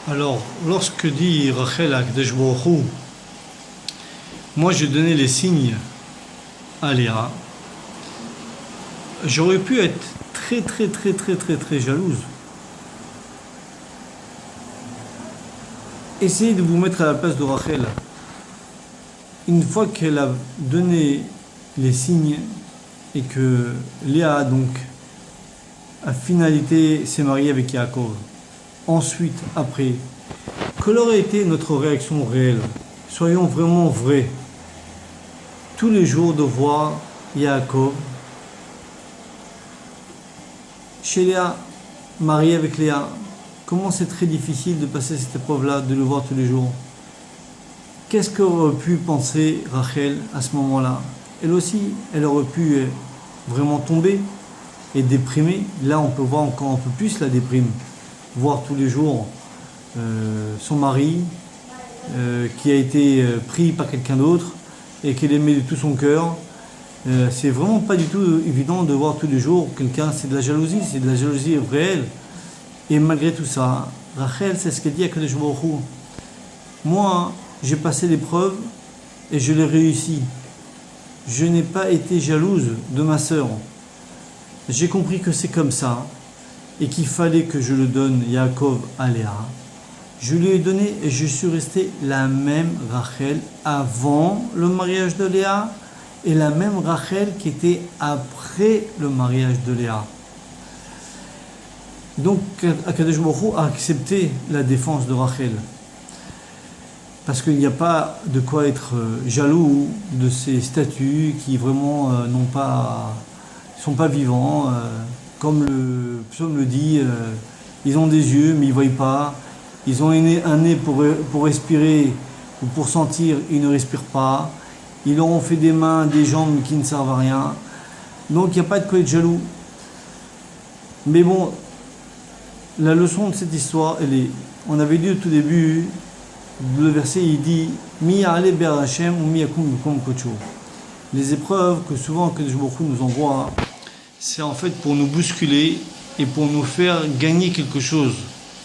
Alors, lorsque dit Rachel à Kadesh Baruch Hu, moi j'ai donné les signes à Léa, j'aurais pu être très jalouse. Essayez de vous mettre à la place de Rachel. Une fois qu'elle a donné les signes et que Léa donc a finalité s'est mariée avec Yaakov, ensuite, après, quelle aurait été notre réaction réelle? Soyons vraiment vrais. Tous les jours de voir Yaakov chez Léa, marié avec Léa, comment c'est très difficile de passer cette épreuve-là, de le voir tous les jours. Qu'est-ce qu'aurait pu penser Rachel à ce moment-là? Elle aussi, elle aurait pu vraiment tomber et déprimer. Là, on peut voir encore un peu plus la déprime. Voir tous les jours son mari qui a été pris par quelqu'un d'autre et qu'elle aimait de tout son cœur. C'est vraiment pas du tout évident de voir tous les jours quelqu'un, c'est de la jalousie réelle. Et malgré tout ça, Rachel, c'est ce qu'elle dit à Kadesh Baruch Hu. Moi, j'ai passé l'épreuve et je l'ai réussi. Je n'ai pas été jalouse de ma sœur. J'ai compris que c'est comme ça et qu'il fallait que je le donne Yaakov à Léa. Je lui ai donné et je suis restée la même Rachel avant le mariage de Léa et la même Rachel qui était après le mariage de Léa. Donc Akadosh Baruch Hu a accepté la défense de Rachel. Parce qu'il n'y a pas de quoi être jaloux de ces statues qui vraiment sont pas vivants. Comme le psaume le dit, ils ont des yeux mais ils ne voient pas. Ils ont un nez pour respirer ou pour sentir, ils ne respirent pas. Ils leur ont fait des mains, des jambes qui ne servent à rien. Donc il n'y a pas de quoi être jaloux. Mais bon, la leçon de cette histoire, on avait dit au tout début, le verset il dit Mi ale ber Hashem ou mi yakum bekom kocho. Les épreuves que souvent que Kadosh Baruch Hu nous envoie, c'est en fait pour nous bousculer et pour nous faire gagner quelque chose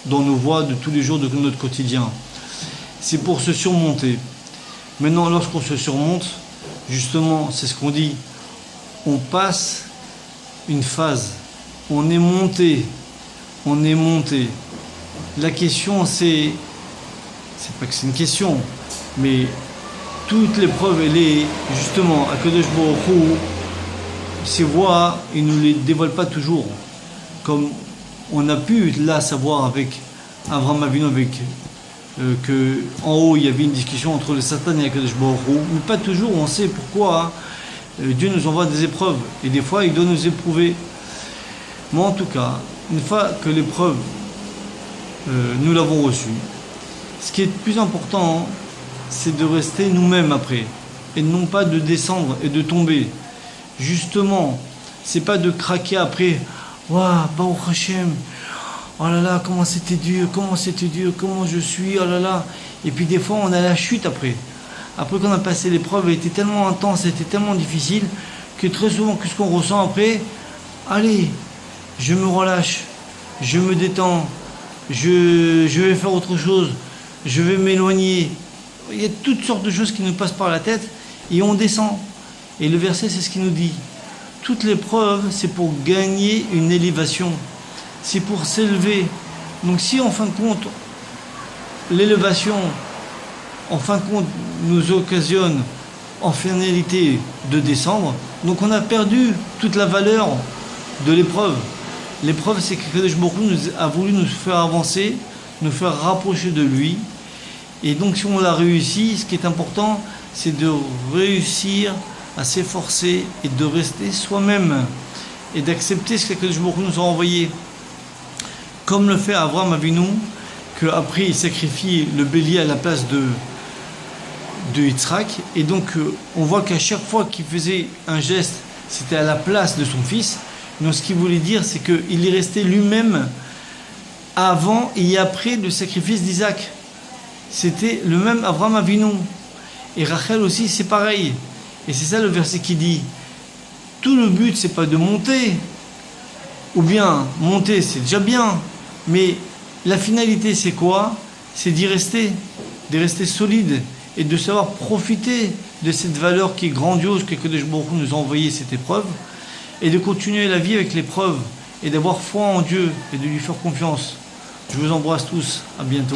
dans nos voies de tous les jours de notre quotidien. C'est pour se surmonter. Maintenant, lorsqu'on se surmonte, justement, c'est ce qu'on dit, on passe une phase, on est monté. La question, c'est pas que c'est une question, mais toute l'épreuve, elle est justement à Kadosh Baruch Hu, ces voies, il ne nous les dévoile pas toujours. Comme on a pu là savoir avec Avraham Avinu, que en haut il y avait une discussion entre le Satan et Kadosh Baruch Hu, mais pas toujours on sait pourquoi Dieu nous envoie des épreuves, et des fois il doit nous éprouver. Mais en tout cas, une fois que l'épreuve, nous l'avons reçue, ce qui est le plus important, c'est de rester nous-mêmes après, et non pas de descendre et de tomber. Justement, c'est pas de craquer après. Waouh, Baruch Hashem, oh là là, comment c'était dur, comment je suis, oh là là. Et puis des fois, on a la chute après. Après qu'on a passé l'épreuve, elle était tellement intense, elle était tellement difficile, que très souvent, qu'est-ce qu'on ressent après? Allez, je me relâche, je me détends, je vais faire autre chose, je vais m'éloigner. Il y a toutes sortes de choses qui nous passent par la tête et on descend. Et le verset, c'est ce qu'il nous dit. Toute l'épreuve, c'est pour gagner une élévation. C'est pour s'élever. Donc si en fin de compte, l'élévation, en fin de compte, nous occasionne en finalité de descendre, donc on a perdu toute la valeur de l'épreuve. L'épreuve, c'est que Kadosh Baruch Hu a voulu nous faire avancer, nous faire rapprocher de lui. Et donc si on l'a réussi, ce qui est important, c'est de réussir à s'efforcer et de rester soi-même et d'accepter ce que Kadosh Baruch Hu nous a envoyé. Comme le fait Avraham Avinu, qu'après il sacrifie le bélier à la place de Yitzhak, et donc on voit qu'à chaque fois qu'il faisait un geste, c'était à la place de son fils. Donc ce qu'il voulait dire, c'est qu'il est resté lui-même avant et après le sacrifice d'Isaac. C'était le même Avraham Avinu. Et Rachel aussi, c'est pareil. Et c'est ça le verset qui dit, tout le but, c'est pas de monter, ou bien monter, c'est déjà bien, mais la finalité, c'est quoi? c'est d'y rester, de rester solide et de savoir profiter de cette valeur qui est grandiose que Kadosh Baruch Hu nous a envoyé cette épreuve et de continuer la vie avec l'épreuve et d'avoir foi en Dieu et de lui faire confiance. Je vous embrasse tous, à bientôt.